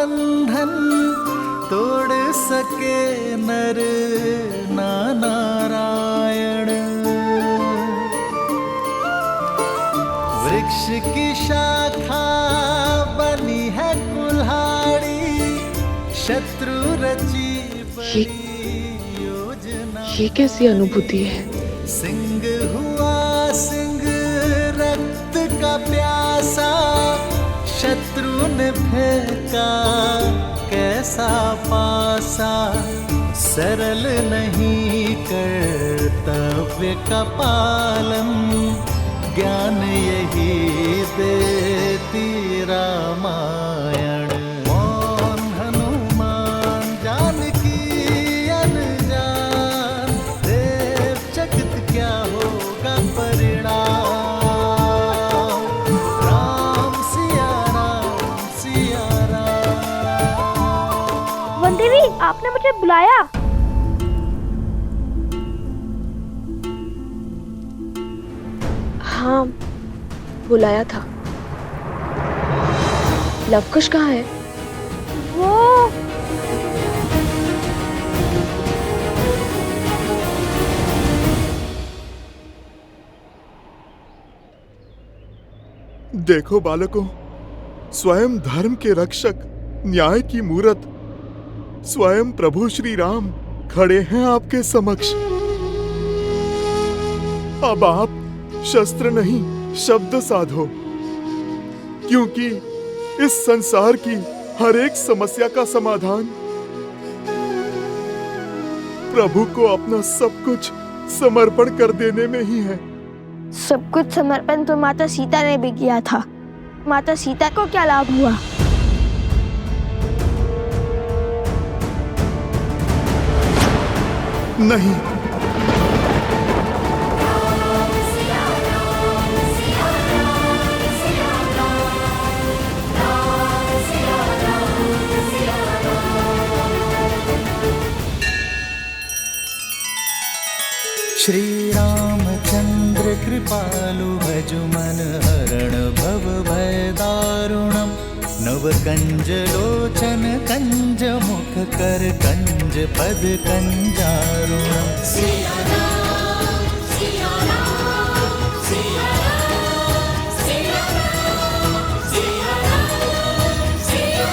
बंधन तोड़ सके नर ना नारायण। वृक्ष की शाखा बनी है कुल्हाड़ी, शत्रु रची बड़ी योजना। ये कैसी अनुभूति है? सिंह हुआ सिंह रक्त का प्यासा, शत्रु ने फेंका कैसा पासा। सरल नहीं कर्तव्य का पालन, ज्ञान यही देती रामायण। मौन हनुमान जानकी अनजान, देव जगत क्या होगा परिणाम। राम सिया राम सिया राम। वन देवी, आपने मुझे बुलाया। हाँ, बुलाया था। लवकुश कहाँ है? वो देखो बालकों, स्वयं धर्म के रक्षक, न्याय की मूरत, स्वयं प्रभु श्री राम खड़े हैं आपके समक्ष। अब आप शस्त्र नहीं शब्द साधो, क्योंकि इस संसार की हर एक समस्या का समाधान प्रभु को अपना सब कुछ समर्पण कर देने में ही है। सब कुछ समर्पण तो माता सीता ने भी किया था। माता सीता को क्या लाभ हुआ? नहीं, श्री रामचंद्र कृपालु भजु मन हरण भव भय दारुणम। नव कंज लोचन कंज मुख कर कंज पद कंजारुणम। सिया राम सिया राम सिया राम सिया राम सिया राम सिया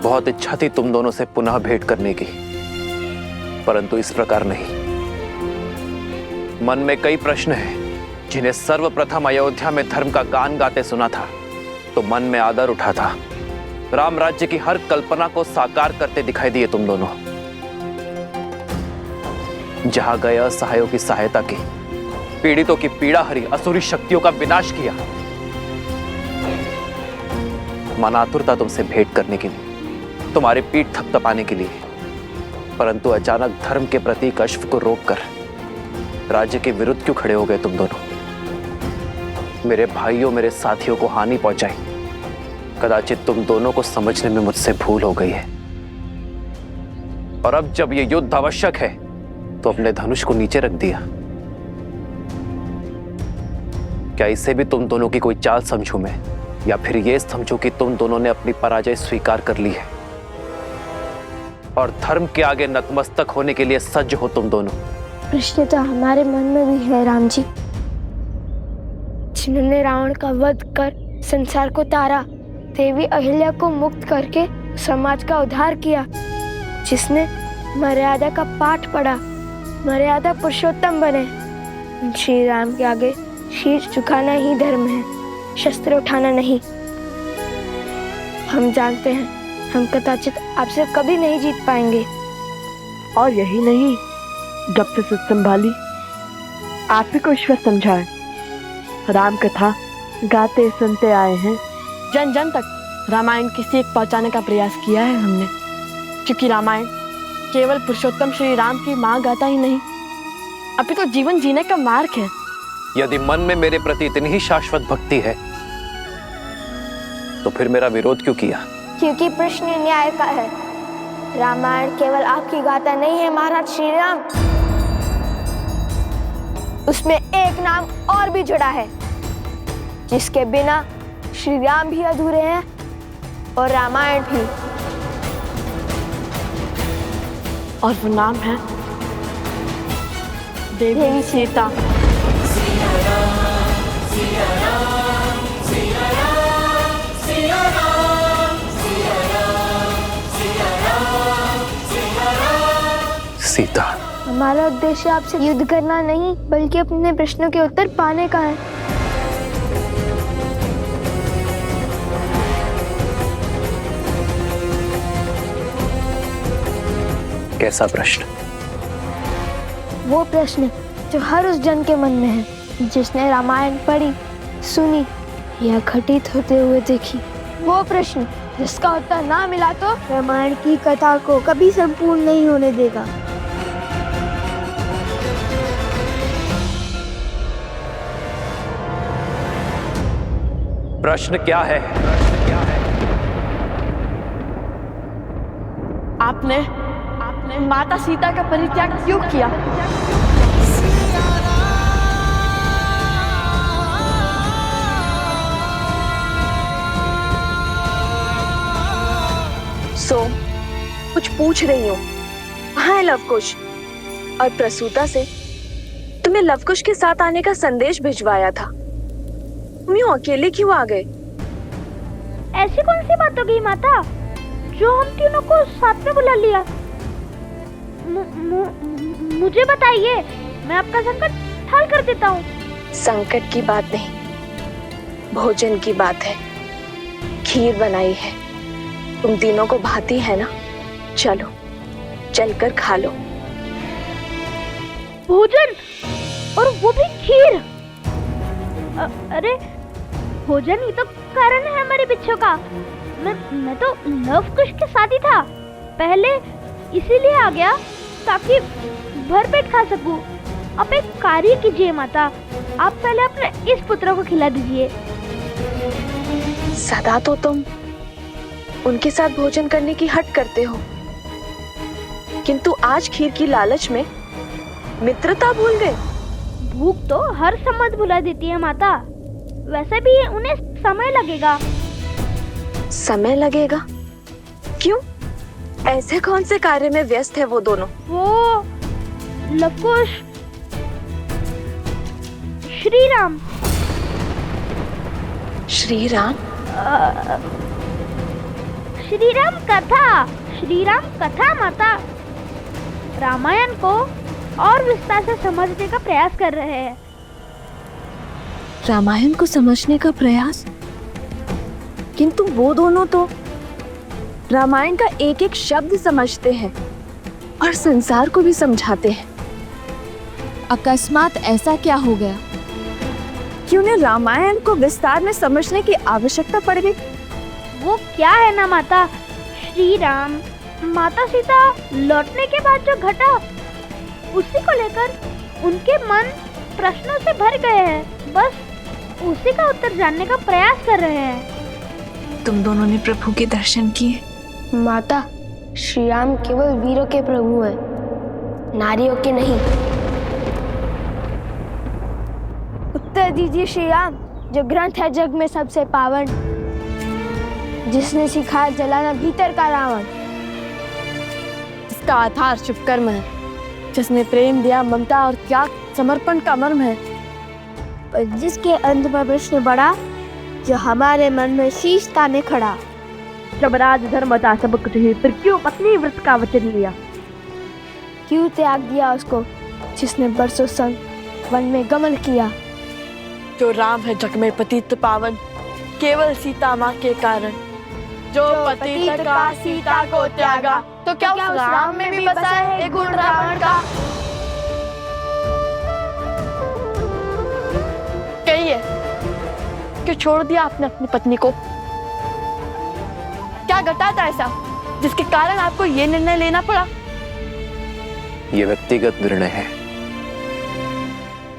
बहुत इच्छा थी तुम दोनों से पुनः भेंट करने की, परंतु इस प्रकार नहीं। मन में कई प्रश्न हैं जिन्हें सर्वप्रथम अयोध्या में धर्म का गान गाते सुना था तो मन में आदर उठा था। राम राज्य की हर कल्पना को साकार करते दिखाई दिए तुम दोनों। जहां गए असहायों की सहायता की, पीड़ितों की पीड़ा हरी, असुरी शक्तियों का विनाश किया। मन आतुर था तुमसे भेंट करने के लिए, तुम्हारी पीठ थपथपाने के लिए, परंतु अचानक धर्म के प्रतीक अश्व को रोककर राज्य के विरुद्ध क्यों खड़े हो गए तुम दोनों? मेरे भाइयों, मेरे साथियों को हानि पहुंचाई, कदाचित तुम दोनों को समझने में मुझसे भूल हो गई है। और अब जब यह युद्ध आवश्यक है तो अपने धनुष को नीचे रख दिया। क्या इसे भी तुम दोनों की कोई चाल समझूं मैं, या फिर यह समझूं कि तुम दोनों ने अपनी पराजय स्वीकार कर ली है और धर्म के आगे नतमस्तक होने के लिए सज्ज हो तुम दोनों? प्रश्न तो हमारे मन में भी है राम जी। जिन्होंने रावण का वध कर संसार को तारा, देवी अहिल्या को मुक्त करके समाज का उद्धार किया, जिसने मर्यादा का पाठ पढ़ा, मर्यादा पुरुषोत्तम बने, श्री राम के आगे शीश झुकाना ही धर्म है, शस्त्र उठाना नहीं। हम जानते हैं हम कदाचित आपसे कभी नहीं जीत पाएंगे। और यही नहीं, जब से सुध संभाली आप ही को ईश्वर समझाए। राम कथा गाते सुनते आए हैं, जन जन तक रामायण की सीख पहुंचाने का प्रयास किया है हमने। क्योंकि रामायण केवल पुरुषोत्तम श्री राम की माँ गाथा ही नहीं, अपितु तो जीवन जीने का मार्ग है। यदि मन में मेरे प्रति इतनी ही शाश्वत भक्ति है तो फिर मेरा विरोध क्यों किया? क्योंकि प्रश्न न्याय का है। रामायण केवल आपकी गाथा नहीं है महाराज श्री राम, उसमें एक नाम और भी जुड़ा है जिसके बिना श्री राम भी अधूरे हैं और रामायण भी। और वो नाम है देवी सीता। सीता, हमारा उद्देश्य आपसे युद्ध करना नहीं बल्कि अपने प्रश्नों के उत्तर पाने का है। कैसा प्रश्न? वो प्रश्न जो हर उस जन के मन में है जिसने रामायण पढ़ी, सुनी या घटित होते हुए देखी। वो प्रश्न जिसका उत्तर ना मिला तो रामायण की कथा को कभी संपूर्ण नहीं होने देगा। प्रश्न क्या है? आपने माता सीता का परित्याग क्यों किया? कुछ पूछ रही हूँ। कहाँ है लवकुश? और प्रसूता से तुम्हें लवकुश के साथ आने का संदेश भिजवाया था, तुम यूं अकेले क्यों आ गए? ऐसी कौन सी बात हो गई माता जो हम तीनों को साथ में बुला लिया? मुझे बताइए, मैं आपका संकट हल कर देता हूँ। संकट की बात नहीं, भोजन की बात है। खीर बनाई है, तुम तीनों को भाती है ना? चलो चलकर खा लो। भोजन, और वो भी खीर? अरे भोजन ही तो कारण है हमारे बिच्छू का। मैं तो लवकुश के साथ ही था, पहले इसीलिए आ गया ताकि भर पेट खा सकूं। आप एक कार्य कीजिए माता, आप पहले अपने इस पुत्र को खिला दीजिए। सदा तो तुम उनके साथ भोजन करने की हट करते हो, किंतु आज खीर की लालच में मित्रता भूल गए। भूख तो हर समझ भुला देती है माता, वैसे भी उन्हें समय लगेगा। समय लगेगा? क्यों? ऐसे कौन से कार्य में व्यस्त है वो दोनों? वो लवकुश, श्री राम। श्री राम? श्री राम कथा माता, रामायण को और विस्तार से समझने का प्रयास कर रहे हैं। रामायण को समझने का प्रयास? किंतु वो दोनों तो रामायण का एक एक शब्द समझते हैं और संसार को भी समझाते हैं। अकस्मात ऐसा क्या हो गया कि उन्हें रामायण को विस्तार में समझने की आवश्यकता पड़ गई? वो क्या है ना माता, श्री राम माता सीता लौटने के बाद जो घटा उसी को लेकर उनके मन प्रश्नों से भर गए हैं। बस उसी का उत्तर जानने का प्रयास कर रहे हैं। तुम दोनों ने प्रभु के दर्शन किए? माता, श्री राम केवल वीरों के प्रभु हैं, नारियों के नहीं। उत्तर दीजिए श्री राम, जो ग्रंथ है जग में सबसे पावन, जिसने सिखाया जलाना भीतर का रावण, जिसका आधार शुभ कर्म है, जिसने प्रेम दिया ममता और त्याग समर्पण का मर्म है, और जिसके अंत में प्रश्न बड़ा जो हमारे मन में शीश ताने खड़ा। जब राज धर्म था सब कुछ ही, फिर क्यों पत्नी व्रत का वचन लिया? क्यों त्याग दिया उसको जिसने बरसों संग वन में गमन किया? जो राम है जग में पतित पावन, केवल सीता माँ के कारण। जो पतित का सीता को त्यागा, तो क्या उस राम में भी बसा है एक गुण रावण का? कहिए, क्यों छोड़ दिया आपने अपनी पत्नी को? क्या घटा था ऐसा जिसके कारण आपको ये निर्णय लेना पड़ा? ये व्यक्तिगत निर्णय है,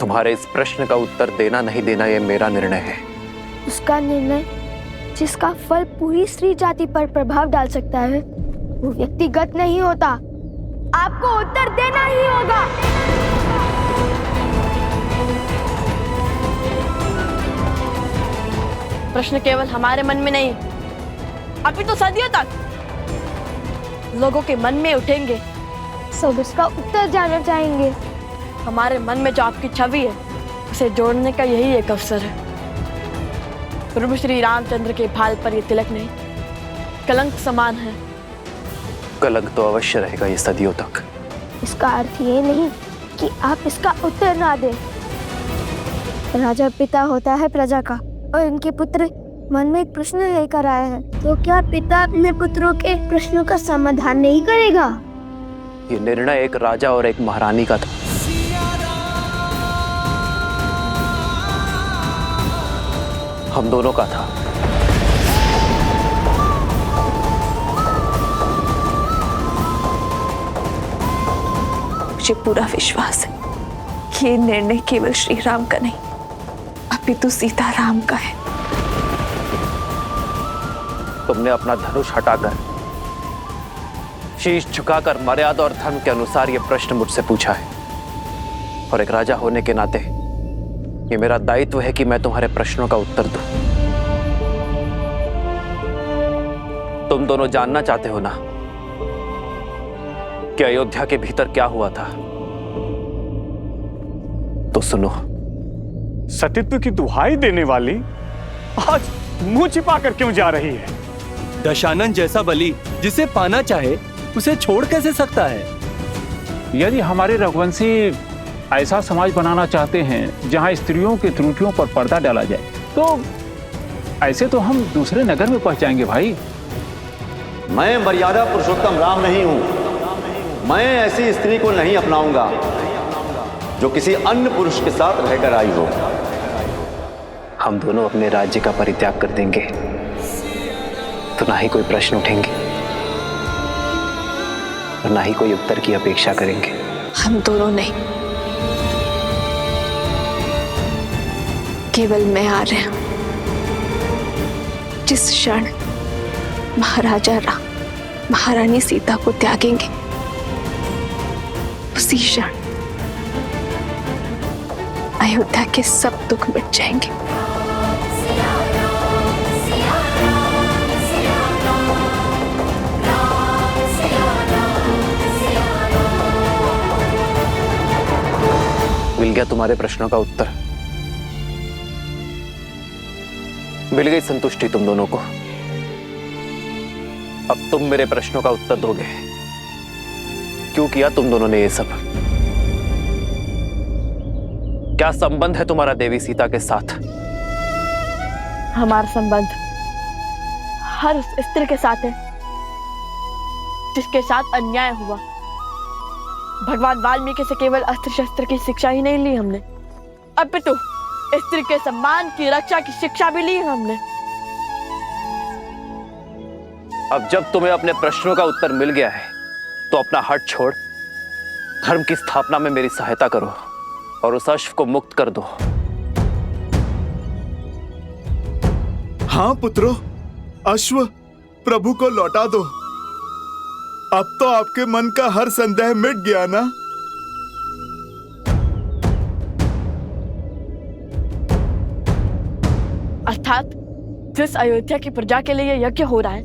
तुम्हारे इस प्रश्न का उत्तर देना नहीं देना यह मेरा निर्णय है। उसका निर्णय जिसका फल पूरी स्त्री जाति पर प्रभाव डाल सकता है वो व्यक्तिगत नहीं होता। आपको उत्तर देना ही होगा। प्रश्न केवल हमारे मन में नहीं, अभी तो सदियों तक लोगों के मन में उठेंगे। सब इसका उत्तर जानना चाहेंगे। हमारे मन में जो आपकी छवि है उसे जोड़ने का यही एक अवसर है। प्रभु श्री रामचंद्र के भाल पर ये तिलक नहीं, कलंक समान है। कलंक तो अवश्य रहेगा ये सदियों तक। इसका अर्थ ये नहीं कि आप इसका उत्तर ना दें। राजा पिता होता है प्रजा का और उनके पुत्र मन में एक प्रश्न लेकर आए हैं, तो क्या पिता अपने पुत्रों के प्रश्नों का समाधान नहीं करेगा? ये निर्णय एक राजा और एक महारानी का था। हम दोनों का था। मुझे पूरा विश्वास है कि ये निर्णय केवल श्री राम का नहीं, अपितु सीताराम का है। तुमने अपना धनुष हटाकर, शीश झुकाकर मर्यादा और धर्म के अनुसार यह प्रश्न मुझसे पूछा है, और एक राजा होने के नाते ये मेरा दायित्व है कि मैं तुम्हारे प्रश्नों का उत्तर दूं। तुम दोनों जानना चाहते हो ना कि अयोध्या के भीतर क्या हुआ था? तो सुनो। सतीत्व की दुहाई देने वाली आज मुंह छिपाकर क्यों जा रही है? दशानन जैसा बलि जिसे पाना चाहे उसे छोड़ कैसे सकता है? यदि हमारे रघुवंशी ऐसा समाज बनाना चाहते हैं जहां स्त्रियों की त्रुटियों पर पर्दा डाला जाए, तो ऐसे तो हम दूसरे नगर में पहुंच जाएंगे भाई। मैं मर्यादा पुरुषोत्तम राम नहीं हूं। मैं ऐसी स्त्री को नहीं अपनाऊंगा जो किसी अन्य पुरुष के साथ रहकर आई हो। हम दोनों अपने राज्य का परित्याग कर देंगे तो ना ही कोई प्रश्न उठेंगे और ना ही कोई उत्तर की अपेक्षा करेंगे। हम दोनों नहीं, केवल मैं आ रहा हूं। जिस क्षण महाराजा राम महारानी सीता को त्यागेंगे, उसी क्षण अयोध्या के सब दुख मिट जाएंगे। मिल गया तुम्हारे प्रश्नों का उत्तर। मिल गई संतुष्टि तुम दोनों को। अब तुम मेरे प्रश्नों का उत्तर दोगे। क्यों किया तुम दोनों ने ये सब? क्या संबंध है तुम्हारा देवी सीता के साथ? हमारा संबंध हर उस स्त्री के साथ है जिसके साथ अन्याय हुआ। भगवान वाल्मीकि से केवल अस्त्र शस्त्र की शिक्षा ही नहीं ली हमने, अपितु स्त्री के सम्मान की रक्षा की शिक्षा भी ली हमने। अब जब तुम्हें अपने प्रश्नों का उत्तर मिल गया है तो अपना हट छोड़ धर्म की स्थापना में मेरी सहायता करो और उस अश्व को मुक्त कर दो। हाँ पुत्रों, अश्व प्रभु को लौटा दो। अब तो आपके मन का हर संदेह मिट गया ना? अर्थात जिस अयोध्या की प्रजा के लिए यज्ञ हो रहा है,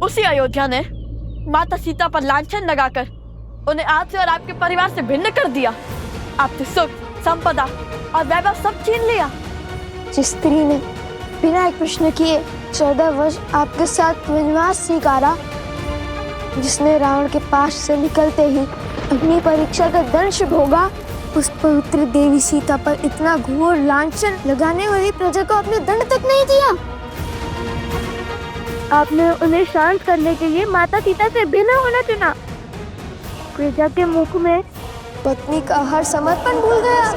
उसी अयोध्या ने माता सीता पर लांछन लगाकर उन्हें आपसे और आपके परिवार से भिन्न कर दिया। आपसे सुख, संपदा और वैभव सब छीन लिया। जिस स्त्री ने बिना एक प्रश्न किए 14 वर्ष आपके साथ वनवास स्वीकारा, जिसने रावण के पास से निकलते ही अपनी परीक्षा का दंश भोगा, उस पवित्र देवी सीता पर इतना घोर लांछन लगाने वाली प्रजा को आपने दंड तक नहीं दिया। आपने उन्हें शांत करने के लिए माता सीता से भिन्न होना चुना। प्रजा के मुख में पत्नी का हर समर्पण भूल गया।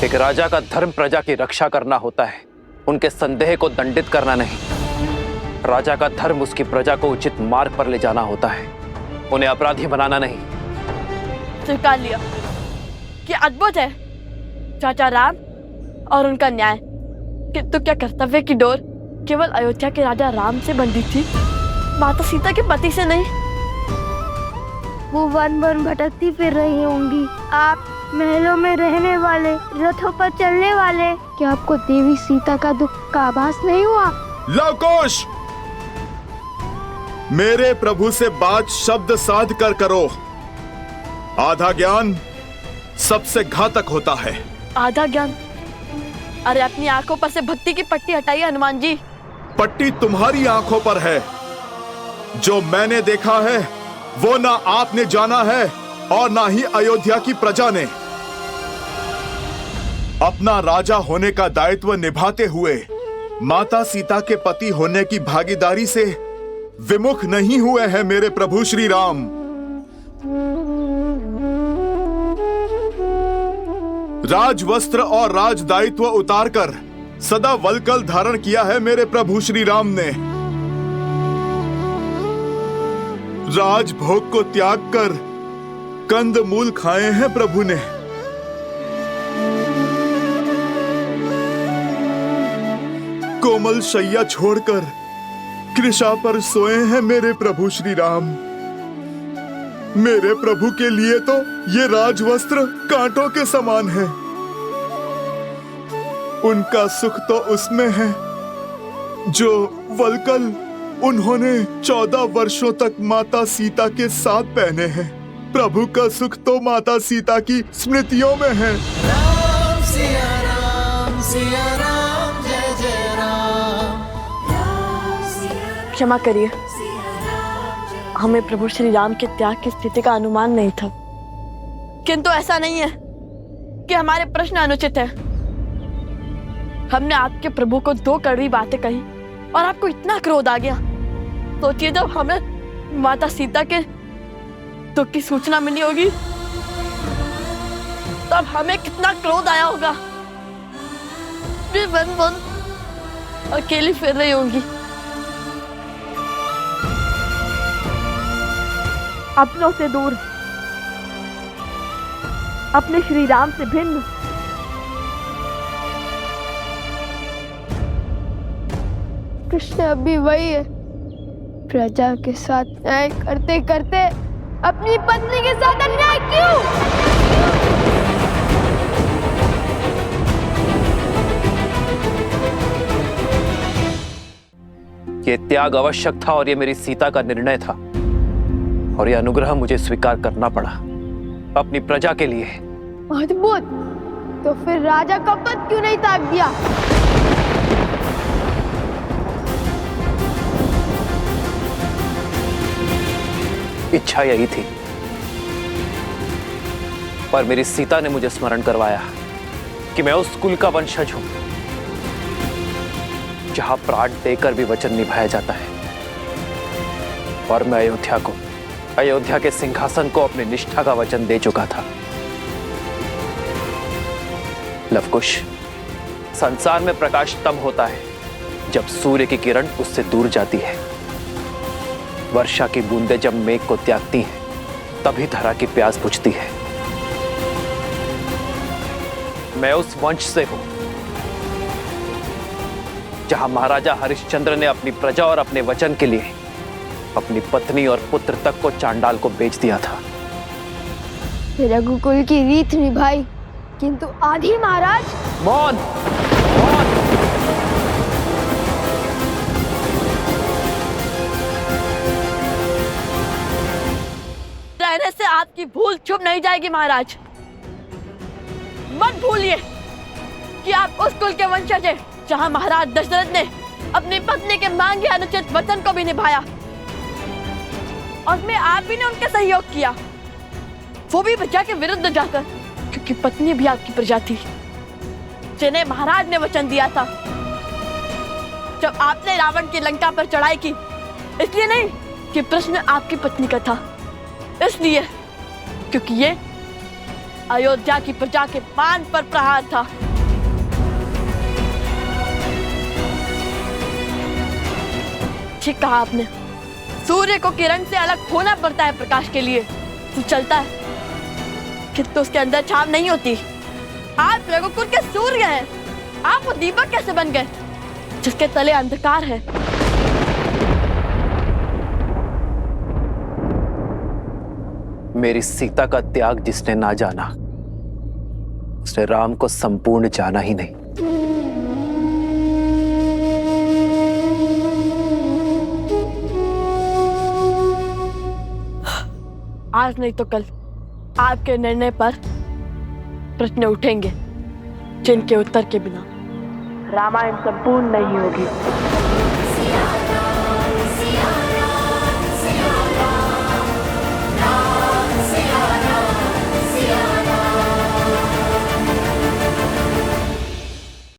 एक राजा का धर्म प्रजा की रक्षा करना होता है, उनके संदेह को दंडित करना नहीं। राजा का धर्म उसकी प्रजा को उचित मार्ग पर ले जाना होता है, उन्हें अपराधी बनाना नहीं। स्वीकार लिया कि अद्भुत है चाचा राम और उनका न्याय, किंतु क्या कर्तव्य की डोर केवल अयोध्या के राजा राम से बंधी थी, माता सीता के पति से नहीं? वो वन वन भटकती फिर रही होंगी, आप महलों में रहने वाले, रथों पर चलने वाले, क्या आपको देवी सीता का दुख का आभास नहीं हुआ? लवकुश, मेरे प्रभु से बात शब्द साध कर करो। आधा ज्ञान सबसे घातक होता है। आधा ज्ञान? अरे अपनी आंखों पर से भक्ति की पट्टी हटाइए हनुमान जी। पट्टी तुम्हारी आंखों पर है। जो मैंने देखा है वो ना आपने जाना है और ना ही अयोध्या की प्रजा ने। अपना राजा होने का दायित्व निभाते हुए माता सीता के पति होने की भागीदारी से विमुख नहीं हुए हैं मेरे प्रभु श्री राम। राजवस्त्र और राज दायित्व उतारकर सदा वल्कल धारण किया है मेरे प्रभु श्री राम ने। राजभोग को त्याग कर कंद मूल खाए हैं प्रभु ने। कोमल शैया छोड़कर कृषा पर सोए हैं मेरे प्रभु श्री राम। मेरे प्रभु के लिए तो ये राजवस्त्र कांटों के समान है। उनका सुख तो उसमें है जो वल्कल उन्होंने 14 वर्षों तक माता सीता के साथ पहने हैं। प्रभु का सुख तो माता सीता की स्मृतियों में है। राम सिया राम जय जय राम। क्षमा करिए, हमें प्रभु श्री राम के त्याग की स्थिति का अनुमान नहीं था। किंतु ऐसा नहीं है कि हमारे प्रश्न अनुचित है। हमने आपके प्रभु को 2 कड़वी बातें कही और आपको इतना क्रोध आ गया। सोचिए जब हमें माता सीता के दुख की सूचना मिली होगी तब हमें कितना क्रोध आया होगा। फिर वन वन अकेली फिर रही होंगी, अपनों से दूर, अपने श्री राम से भिन्न। कृष्ण अभी वही है, प्रजा के साथ न्याय करते करते अपनी पत्नी के साथ अन्याय क्यों? ये त्याग आवश्यक था और ये मेरी सीता का निर्णय था और ये अनुग्रह मुझे स्वीकार करना पड़ा अपनी प्रजा के लिए। अद्भुत, तो फिर राजा का पद क्यों नहीं त्याग दिया? इच्छा यही थी, पर मेरी सीता ने मुझे स्मरण करवाया कि मैं उस कुल का वंशज हूं जहां प्राण देकर भी वचन निभाया जाता है और मैं अयोध्या के सिंहासन को अपनी निष्ठा का वचन दे चुका था। लवकुश, संसार में प्रकाश तब होता है जब सूर्य की किरण उससे दूर जाती है। वर्षा की बूंदें जब मेघ को त्यागती हैं, तभी धरा की प्यास बुझती है। मैं उस वंश से हूं जहां महाराजा हरिश्चंद्र ने अपनी प्रजा और अपने वचन के लिए अपनी पत्नी और पुत्र तक को चांडाल को बेच दिया था। रघुकुल की रीत निभाई, किंतु आधी महाराज। मौन, मौन। रहने से आपकी भूल छुप नहीं जाएगी महाराज। मत भूलिए कि आप उस कुल के वंशज हैं जहां महाराज दशरथ ने अपनी पत्नी के मांगे अनुचित वचन को भी निभाया और में आप भी ने उनका सहयोग किया, वो भी प्रजा के विरुद्ध जाकर, क्योंकि पत्नी भी आपकी प्रजा थी जिन्हें महाराज ने वचन दिया था। जब आपने रावण की लंका पर चढ़ाई की, इसलिए नहीं कि प्रश्न आपकी पत्नी का था, इसलिए क्योंकि ये अयोध्या की प्रजा के पान पर प्रहार था। ठीक कहा आपने, सूर्य को किरण से अलग होना पड़ता है प्रकाश के लिए। तू चलता है किंतु उसके अंदर छाव नहीं होती। आप रघुकुल के सूर्य हैं। आप वो दीपक कैसे बन गए जिसके तले अंधकार है? मेरी सीता का त्याग जिसने ना जाना, उसने राम को संपूर्ण जाना ही नहीं। आज नहीं तो कल आपके निर्णय पर प्रश्न उठेंगे जिनके उत्तर के बिना रामायण संपूर्ण नहीं होगी।